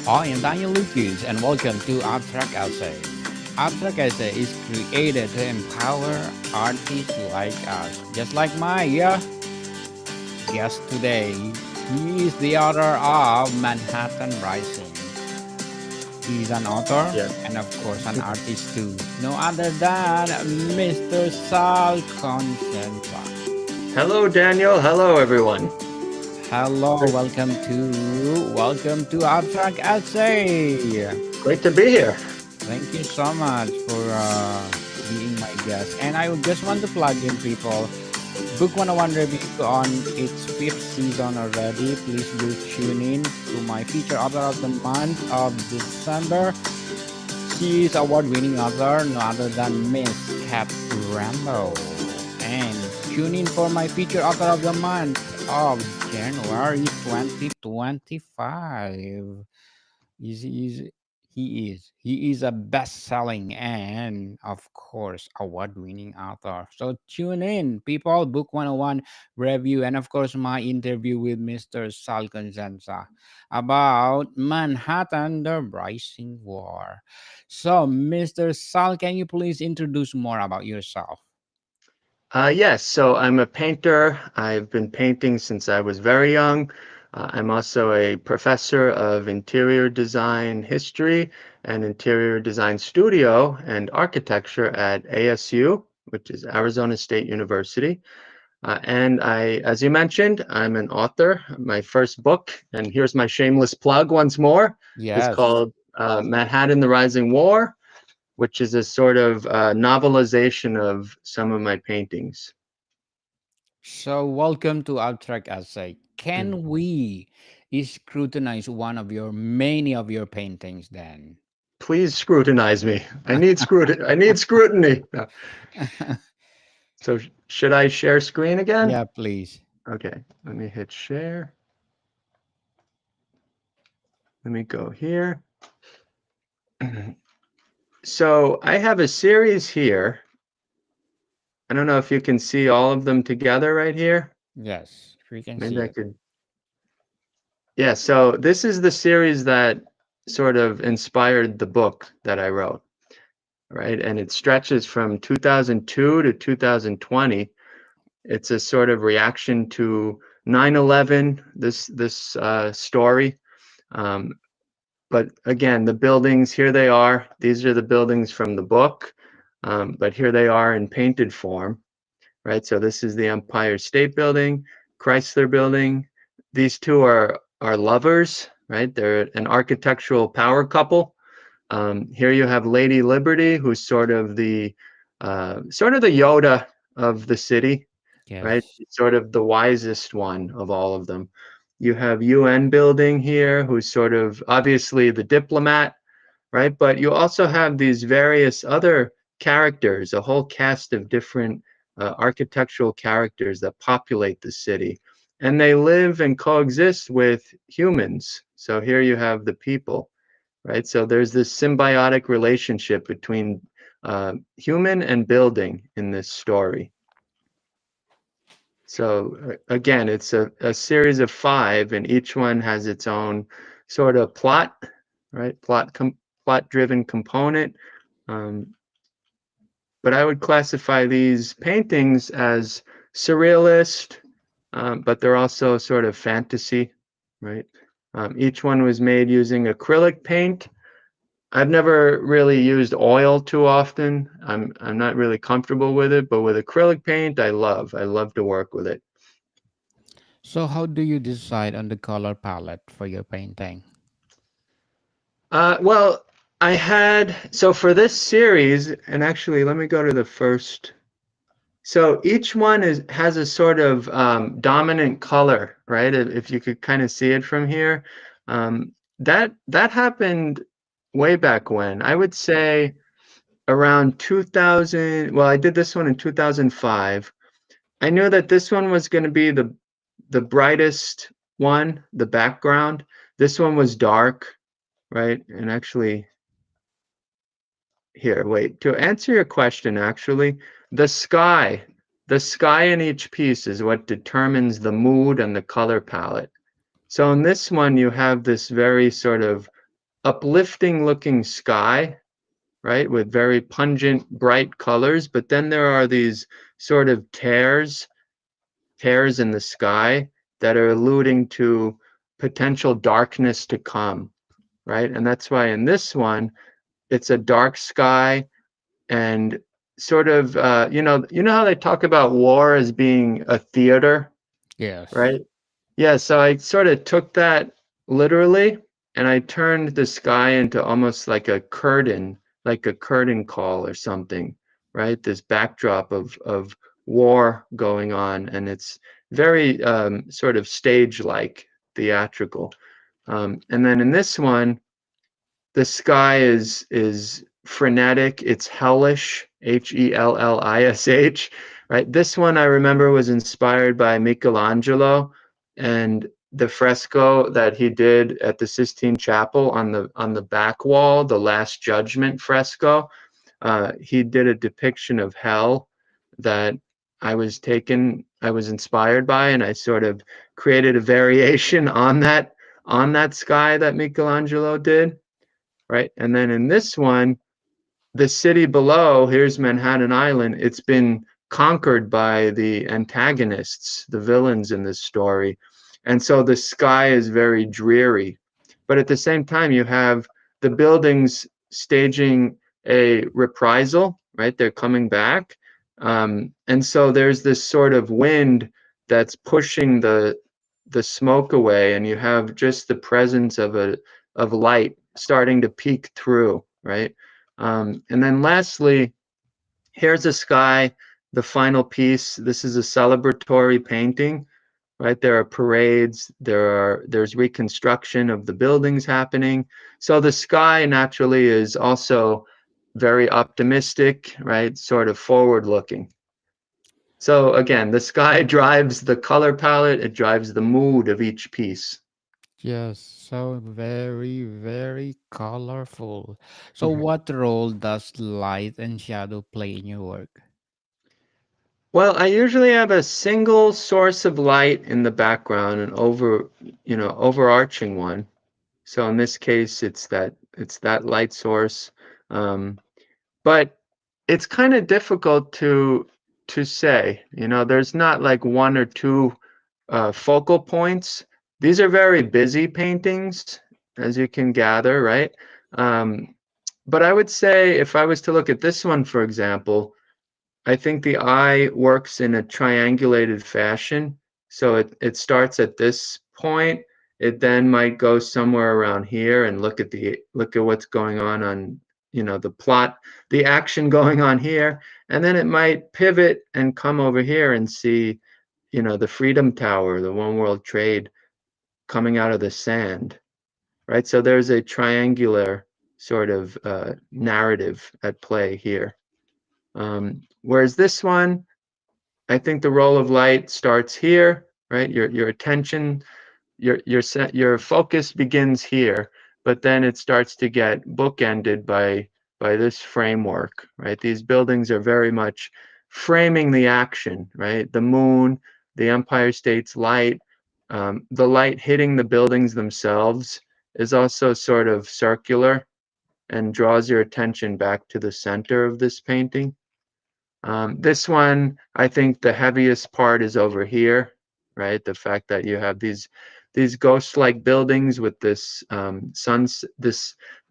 I am Daniel Lucas, and welcome to Abstract Essay. Abstract Essay is created to empower artists like us, just like my guest today. He is the author of Manhattan Rising. He's an author Yeah. and, of course, an artist too. No other than Mr. Sal Consenza. Hello, Daniel. Hello, everyone. Hello, welcome to Abstract Essay. Great to be here. Thank you so much for being my guest. And I would just want to plug in people. Book 101 review on its fifth season already. Please do tune in to my feature author of the month of December. She is award-winning author, no other than Miss Kat Rambo. And tune in for my feature author of the month of January 2025. Is he is a best-selling and, of course, award-winning author. So tune in, people. Book 101 review, and of course my interview with Mr. Sal Consenza about Manhattan, the Rising War. So, Mr. Sal, can you please introduce more about yourself? Yes, so I'm a painter. I've been painting since I was very young. I'm also a professor of interior design history and interior design studio and architecture at ASU, which is Arizona State University. And as you mentioned, I'm an author. My first book, and here's my shameless plug once more, is Yes. called Manhattan: The Rising War, which is a sort of novelization of some of my paintings. So, welcome to Abstract Essay. Mm. Can we scrutinize one of your many of your paintings then? Please scrutinize me. I need scrutiny. No. So should I share screen again? Yeah, please. Okay, let me hit share. Let me go here. So I have a series here. I don't know if you can see all of them together right here. Yes, we can Maybe see I it. could. Yeah, so this is the series that sort of inspired the book that I wrote, right? And it stretches from 2002 to 2020. It's a sort of reaction to 9/11, this story. Um, but again, the buildings, here they are. These are the buildings from the book, but here they are in painted form, right? So this is the Empire State Building, Chrysler Building. These two are lovers, right? They're an architectural power couple. Here you have Lady Liberty, who's sort of the Yoda of the city, right? Yes. Sort of the wisest one of all of them. You have UN building here, who's sort of obviously the diplomat, right? But you also have these various other characters, a whole cast of different architectural characters that populate the city. And they live and coexist with humans. So here you have the people, right? So there's this symbiotic relationship between human and building in this story. So again, it's a series of five, and each one has its own sort of plot, right? Plot-driven component. Um, but I would classify these paintings as surrealist, but they're also sort of fantasy, right? Each one was made using acrylic paint. I've never really used oil too often. I'm not really comfortable with it, but with acrylic paint, I love. I love to work with it. So, how do you decide on the color palette for your painting? Well, so for this series, and actually, let me go to the first. So each one has a sort of dominant color, right? If you could kind of see it from here, that happened way back when. I would say around 2000. Well, I did this one in 2005. I knew that this one was going to be the brightest one, the background. This one was dark, right? And actually, here, wait. To answer your question, actually, the sky, the sky in each piece is what determines the mood and the color palette. So in this one, you have this very sort of uplifting looking sky, right, with very pungent, bright colors. But then there are these sort of tears in the sky that are alluding to potential darkness to come, right? And that's why in this one, it's a dark sky and sort of, you know how they talk about war as being a theater, Yes. right? Yeah, so I sort of took that literally and I turned the sky into almost like a curtain call or something, right? This backdrop of war going on, and it's very sort of stage-like, theatrical. And then in this one, the sky is frenetic, it's hellish, Hellish, right? This one I remember was inspired by Michelangelo and the fresco that he did at the Sistine Chapel on the back wall, the Last Judgment fresco. He did a depiction of hell that I was inspired by, and I sort of created a variation on that sky that Michelangelo did, right? And then in this one, the city below, here's Manhattan Island, it's been conquered by the antagonists, the villains in this story. And so the sky is very dreary. But at the same time, you have the buildings staging a reprisal, right? They're coming back. And so there's this sort of wind that's pushing the smoke away, and you have just the presence of light starting to peek through, right? And then lastly, here's a sky, the final piece. This is a celebratory painting, right? There are parades, there's reconstruction of the buildings happening. So the sky naturally is also very optimistic, right? Sort of forward looking. So again, the sky drives the color palette, it drives the mood of each piece. Yes, so very, very colorful. So, Mhm. what role does light and shadow play in your work? Well, I usually have a single source of light in the background, an overarching one. So in this case, it's that light source. Um, but it's kind of difficult to say. You know, there's not like one or two focal points. These are very busy paintings, as you can gather, right? Um, but I would say if I was to look at this one, for example, I think the eye works in a triangulated fashion. So it starts at this point. It then might go somewhere around here and look at what's going on, the plot, the action going on here. And then it might pivot and come over here and see, the Freedom Tower, the One World Trade coming out of the sand, right? So there's a triangular sort of narrative at play here. Whereas this one, I think the role of light starts here, right? Your attention, your focus begins here, but then it starts to get bookended by this framework, right? These buildings are very much framing the action, right? The moon, the Empire State's light, the light hitting the buildings themselves is also sort of circular and draws your attention back to the center of this painting. This one, I think the heaviest part is over here, right? The fact that you have these ghost-like buildings with this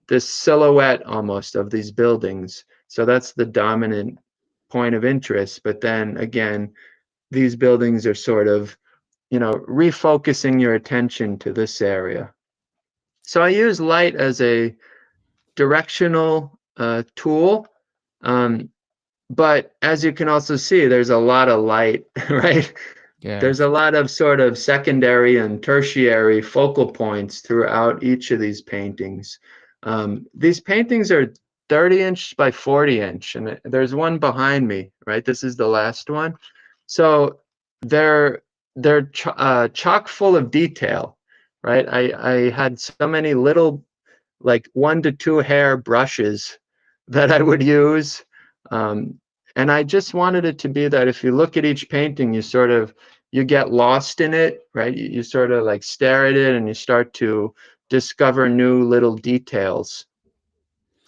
this silhouette almost of these buildings. So that's the dominant point of interest. But then again, these buildings are sort of, refocusing your attention to this area. So I use light as a directional tool. Um, but as you can also see, there's a lot of light, right? There's a Yes. lot of sort of secondary and tertiary focal points throughout each of these paintings. These paintings are 30-inch by 40-inch, and there's one behind me, right? This is the last one. So they're chock full of detail, right? I had so many little, like 1 to 2 hair brushes that I would use. Um, and I just wanted it to be that if you look at each painting, you get lost in it, right? You sort of like stare at it and you start to discover new little details.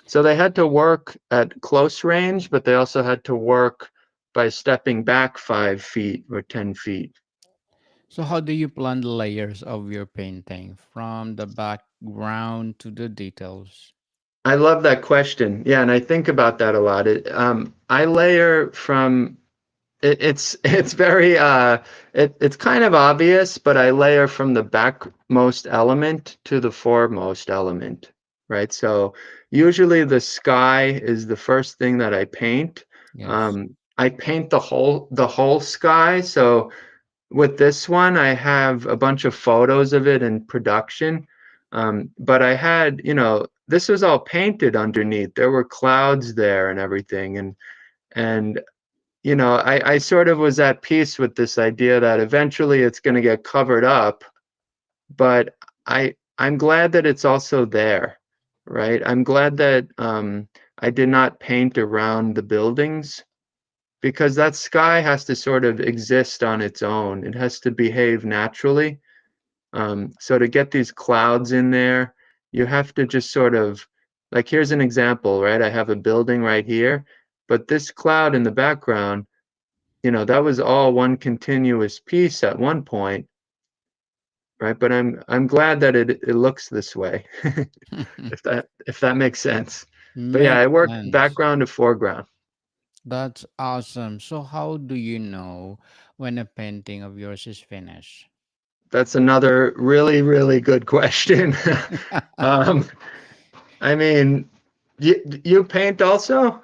So they had to work at close range, but they also had to work by stepping back 5 feet or 10 feet. So how do you plan the layers of your painting from the background to the details? I love that question. Yeah, and I think about that a lot. I layer from it's very it's kind of obvious, but I layer from the backmost element to the foremost element, right? So usually the sky is the first thing that I paint. Yes. I paint the whole sky. So with this one, I have a bunch of photos of it in production. But I had, this was all painted underneath. There were clouds there and everything. And I sort of was at peace with this idea that eventually it's going to get covered up, but I'm glad that it's also there, right? I'm glad that I did not paint around the buildings because that sky has to sort of exist on its own. It has to behave naturally. So to get these clouds in there, you have to just sort of, like, here's an example, right? I have a building right here, but this cloud in the background, that was all one continuous piece at one point, right? But I'm glad that it looks this way, if that makes sense. But yeah, I Makes work sense. background to foreground. That's awesome. So how do you know when a painting of yours is finished? That's another really, really good question. um, I mean, you paint also?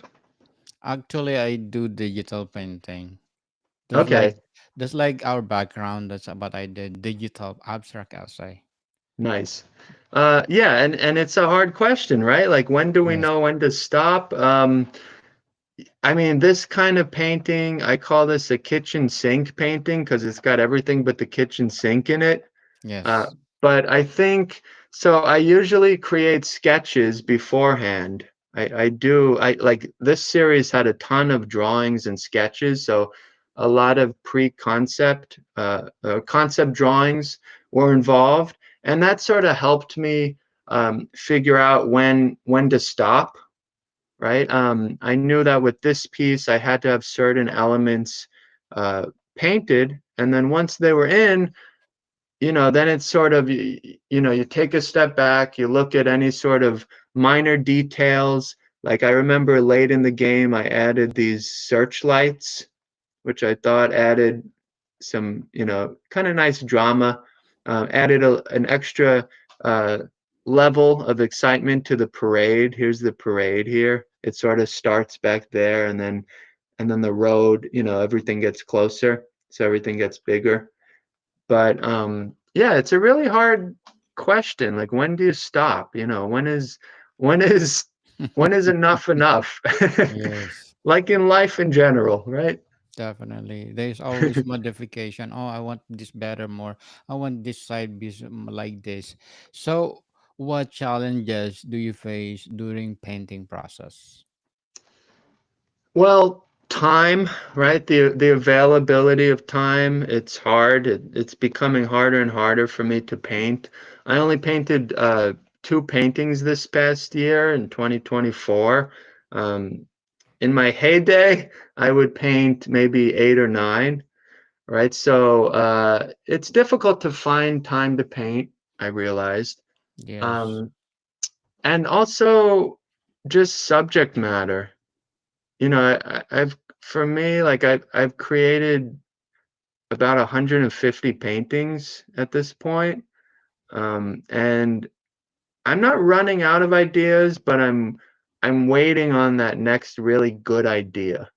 Actually, I do digital painting. That's like Okay, that's like our background. That's what I did. Digital abstract essay. nice. Yeah, and it's a hard question, right? Like, when do we Yes. know when to stop? I mean, this kind of painting, I call this a kitchen sink painting because it's got everything but the kitchen sink in it. Uh, Yes. but I think so. I usually create sketches beforehand. I like this series had a ton of drawings and sketches, so a lot of pre-concept concept drawings were involved, and that sort of helped me figure out when to stop, right? I knew that with this piece, I had to have certain elements uh, painted, and then once they were in, then it's sort of, you take a step back, you look at any sort of minor details. Like I remember late in the game, I added these searchlights, which I thought added some, kind of nice drama, added an extra uh, level of excitement to the parade. Here's the parade here. It sort of starts back there, and then the road, everything gets closer, so everything gets bigger. But yeah, it's a really hard question. Like, when do you stop? When is when is enough enough? Yes. Like in life in general, right? Definitely. There's always modification. Oh, I want this better more. I want this side be like this. So, what challenges do you face during painting process? Well, time, right? The availability of time, it's hard. It's becoming harder and harder for me to paint. I only painted two paintings this past year in 2024. Um, in my heyday, I would paint maybe 8 or 9, right? So it's difficult to find time to paint, I realized. Yes. Um, and also just subject matter. I've for me, like I've created about 150 paintings at this point. And I'm not running out of ideas, but I'm waiting on that next really good idea.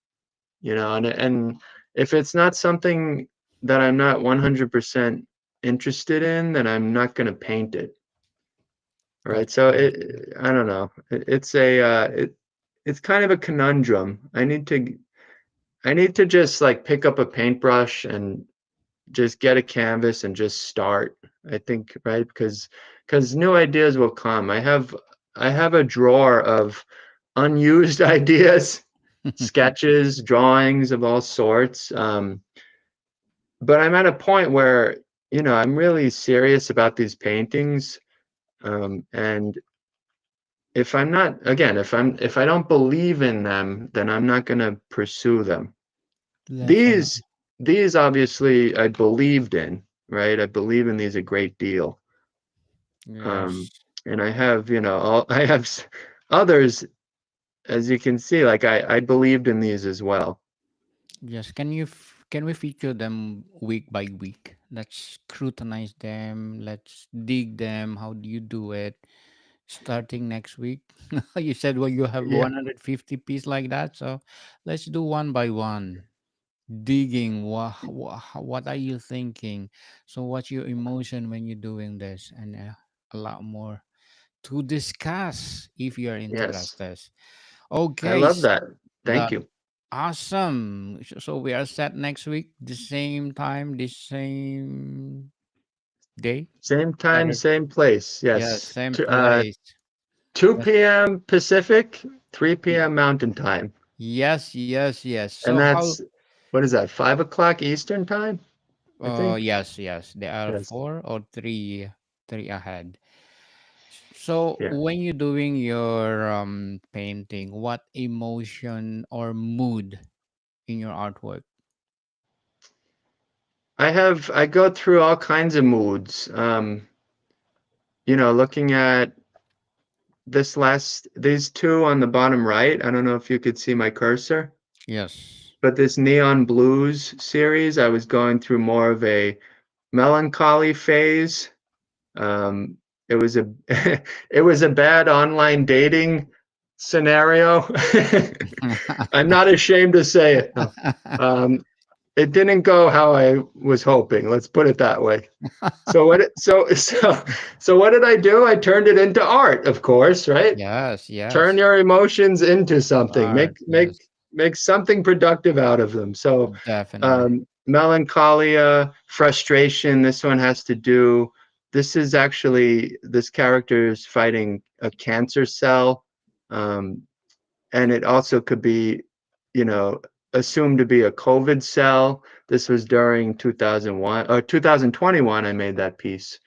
And if it's not something that I'm not 100% interested in, then I'm not going to paint it. Right. That's So right. I don't know. It's kind of a conundrum. I need to just like pick up a paintbrush and just get a canvas and just start. I think, right? Because new ideas will come. I have a drawer of unused ideas, sketches, drawings of all sorts. But I'm at a point where, I'm really serious about these paintings. And if I'm not, again, if I don't believe in them, then I'm not going to pursue them. Definitely. These these obviously I believed in, right? I believe in these a great deal. Um, Yes. and I have, I have others, as you can see, like I believed in these as well. Yes. Can we feature them week by week? Let's scrutinize them. Let's dig them. How do you do it? Starting next week. You said well you have Yeah. 150 piece like that, so let's do one by one. Digging. What are you thinking? So what's your emotion when you're doing this? And a lot more to discuss if you're Yes. interested. I Okay, love that. Thank that you. awesome. So we are set next week, the same time, the same day. Same time, Saturday. same place. Yes, Yes. same place. 2 Yes, p.m. Pacific, 3 y- p.m. Mountain Time. yes, yes, yes. So And how? that's, what is that, 5 o'clock Eastern Time, I think? Yes, yes. There are Yes. four or three ahead. So Yeah. when you're doing your painting, what emotion or mood in your artwork? I go through all kinds of moods. Looking at these two on the bottom right. I don't know if you could see my cursor, Yes. but this Neon Blues series, I was going through more of a melancholy phase. Um, it was a it was a bad online dating scenario. I'm not ashamed to say it. No. Um, it didn't go how I was hoping. Let's put it that way. So what it, so what did I do? I turned it into art, of course, right? Yes, Turn yes. your emotions into something. Art, yes. Make something productive out of them. So Definitely. melancholia, frustration. This one has to do. This is actually this character is fighting a cancer cell, um, and it also could be, you know, assumed to be a COVID cell. This was during 2001 or 2021. I made that piece.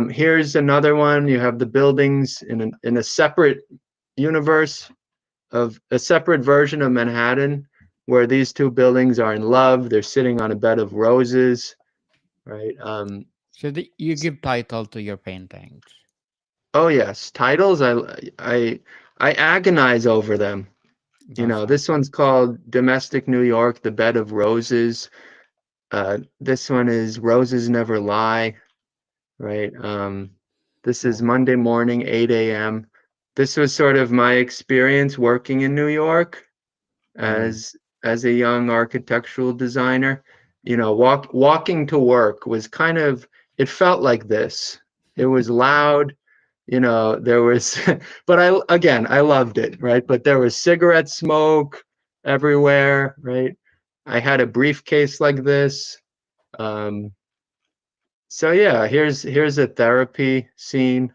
Here's another one. You have the buildings in a separate universe of a separate version of Manhattan where these two buildings are in love. They're sitting on a bed of roses, right? So you give title to your paintings. Oh yes, titles. I I agonize over them. That's This awesome. one's called Domestic New York, The Bed of Roses. This one is Roses Never Lie, right? This is Oh, Monday morning, 8 a.m. This was sort of my experience working in New York mm. as a young architectural designer. Walking to work was kind of, it felt like this. It was loud, there was but I loved it, right? But there was cigarette smoke everywhere, right? I had a briefcase like this. Um, so yeah, here's a therapy scene,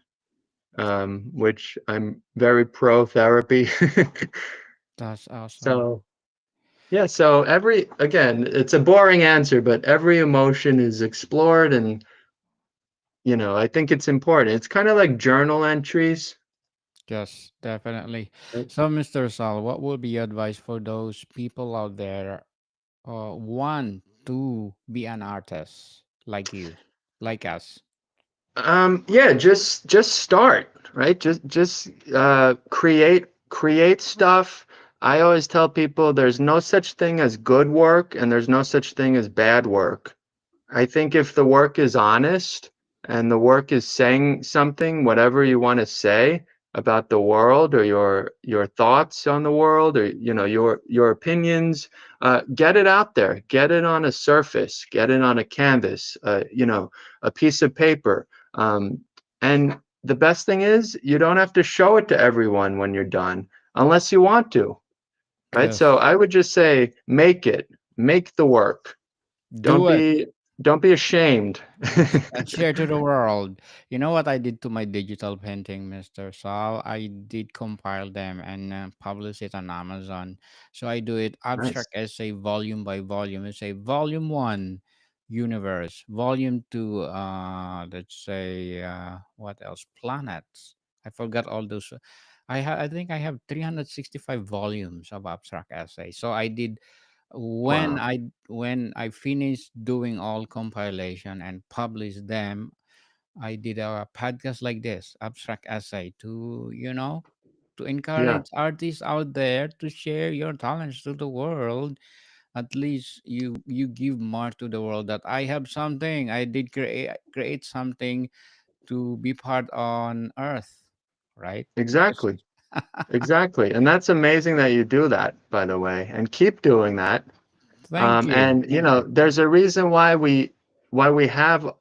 which I'm very pro therapy. That's awesome. So yeah, so again, it's a boring answer, but every emotion is explored, and I think it's important. It's kind of like journal entries, Yes, definitely. right? So, Mr. Sal, what would be your advice for those people out there want to be an artist like you, like us? Yeah, just start, right? Just create stuff. I always tell people there's no such thing as good work and there's no such thing as bad work. I think if the work is honest and the work is saying something, whatever you want to say about the world or your thoughts on the world or your opinions, get it out there, get it on a surface, get it on a canvas, a piece of paper. And the best thing is you don't have to show it to everyone when you're done, unless you want to, right? So Yes, I would just say make the work. Don't do it. be don't be ashamed. Yes, and share to the world. You know what I did to my digital painting, Mr. Sal? I did compile them and publish it on Amazon. So I do it Nice. abstract essay volume by volume. It's a volume one. universe. Volume 2, let's say, what else? Planets. I forgot all those. I think I have 365 volumes of abstract essays. So I did when Wow. I finished doing all compilation and published them. I did a podcast like this, abstract essay, to to Yeah, encourage artists out there to share your talents to the world. At least you give more to the world that I have something. I did create something to be part on Earth, right? Yes. exactly. Exactly. And that's amazing that you do that, by the way, and keep doing that. Thank you. And Thank you. there's a reason why we have,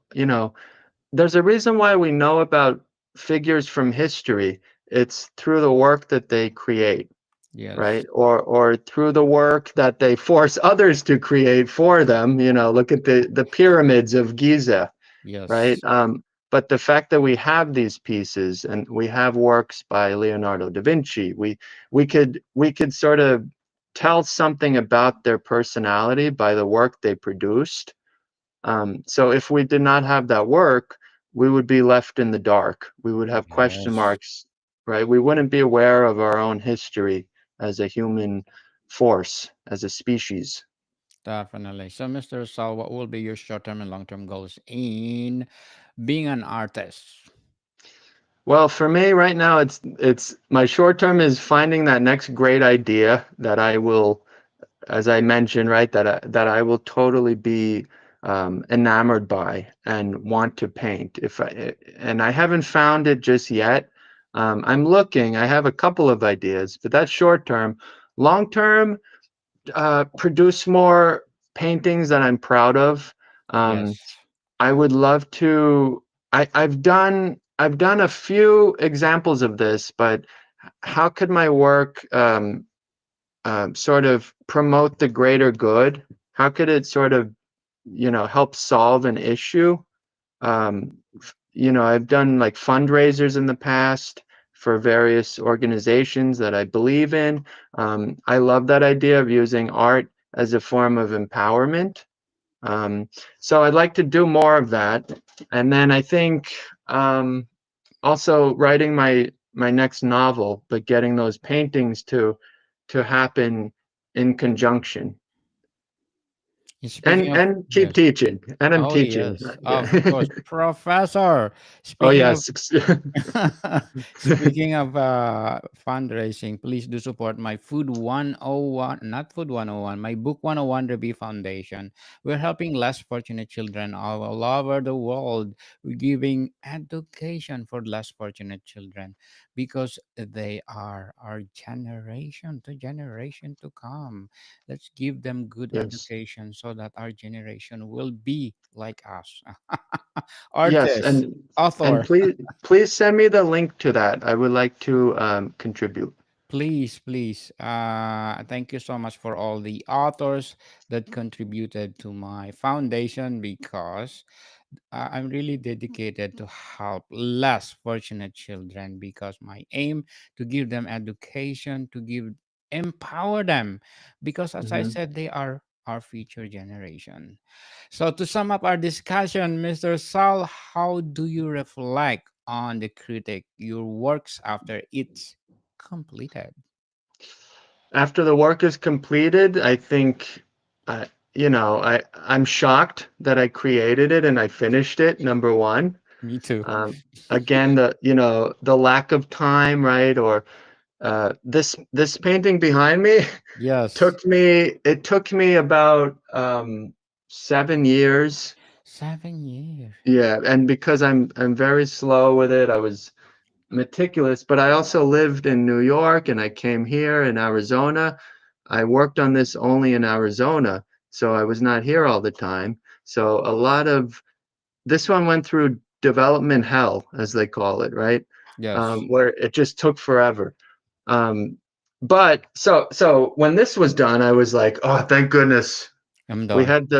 there's a reason why we know about figures from history. It's through the work that they create, Yes. right? Or through the work that they force others to create for them. Look at the pyramids of Giza, right? Yes. But the fact that we have these pieces and we have works by Leonardo da Vinci, we could sort of tell something about their personality by the work they produced. So if we did not have that work, we would be left in the dark. We would have question Yes. marks, right? We wouldn't be aware of our own history as a human force, as a species. Definitely. So, Mr. Sal, what will be your short-term and long-term goals in being an artist? Well, for me right now, it's my short term is finding that next great idea that I will, as I mentioned, right, that I will totally be enamored by and want to paint. And I haven't found it just yet. I'm looking. I have a couple of ideas, but that's short term. Long term, produce more paintings that I'm proud of. Um, Yes. I would love to. I've done a few examples of this, but how could my work sort of promote the greater good? How could it sort of help solve an issue? I've done like fundraisers in the past for various organizations that I believe in. I love that idea of using art as a form of empowerment. Um, so I'd like to do more of that. And then I think also writing my next novel, but getting those paintings to happen in conjunction. Speaking And of, and keep yes. teaching. And I'm Oh, teaching. yes. Of Yeah. course, Professor. Oh Speaking of yes. Speaking of fundraising, please do support my Food 101, not Food 101, my Book 101 Review Foundation. We're helping less fortunate children all over the world. We're giving education for less fortunate children because they are our generation to generation to come. Let's give them good Yes. education so that our generation will be like us. Yes, Artist, and author. please send me the link to that. I would like to contribute. Please, please. Thank you so much for all the authors that contributed to my foundation because I'm really dedicated to help less fortunate children because my aim to give them education, to give empower them because as I Mhm. said, they are our future generation. So to sum up our discussion, Mr. Sal, how do you reflect on the critic your works after it's completed? After the work is completed, I think, uh, I'm shocked that I created it and I finished it. Number one, Me too. again, the lack of time, right? Or this painting behind me Yes. it took me about 7 years. 7 years. Yeah, and because I'm very slow with it, I was meticulous, but I also lived in New York and I came here in Arizona. I worked on this only in Arizona, so I was not here all the time. So a lot of this one went through development hell, as they call it, right? Yes. Where it just took forever. Um, but so when this was done, I was like, oh, thank goodness I'm we done. had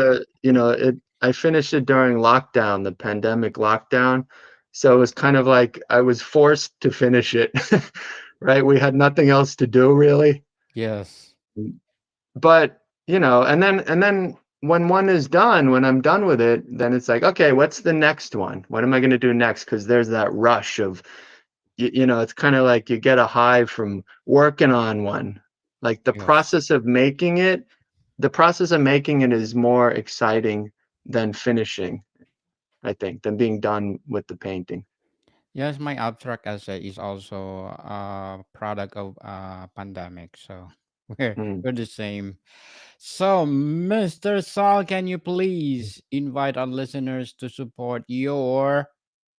I finished it during lockdown, the pandemic lockdown. So it was kind of like I was forced to finish it, right? We had nothing else to do really. Yes. But, and then when one is done, when I'm done with it, then it's like, okay, what's the next one? What am I going to do next? Because there's that rush of, it's kind of like you get a high from working on one. Like Yes. the process of making it is more exciting than finishing, I think, than being done with the painting. Yes, my abstract essay is also a product of pandemic, so Mm. we're the same. So, Mr. Saul, can you please invite our listeners to support your,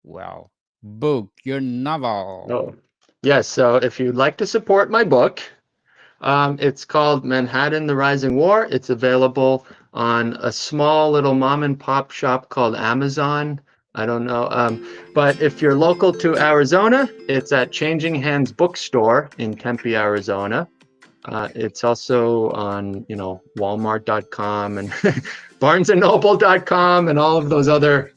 well, book, your novel? Oh, yes. So if you'd like to support my book, it's called Manhattan: The Rising War. It's available on a small little mom and pop shop called Amazon. I don't know. But if you're local to Arizona, it's at Changing Hands Bookstore in Tempe, Arizona. It's also on, Walmart.com and BarnesandNoble.com and all of those other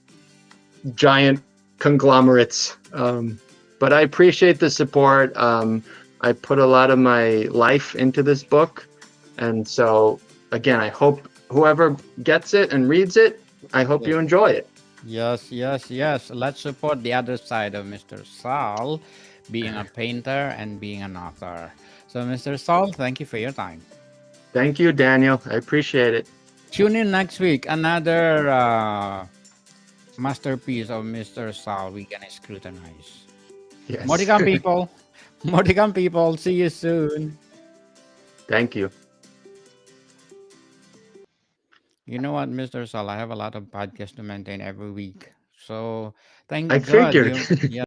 giant conglomerates. But I appreciate the support. I put a lot of my life into this book. And so, again, I hope whoever gets it and reads it, I hope Yes, you enjoy it. yes, yes, yes. Let's support the other side of Mr. Saul, being a painter and being an author. So, Mr. Saul, thank you for your time. Thank you, Daniel. I appreciate it. Tune in next week. Another masterpiece of Mr. Saul we can scrutinize. More to Yes. come, people. More to come, people. See you soon. Thank you. You know what, Mr. Saul? I have a lot of podcasts to maintain every week. So thank I God figured. you, yeah,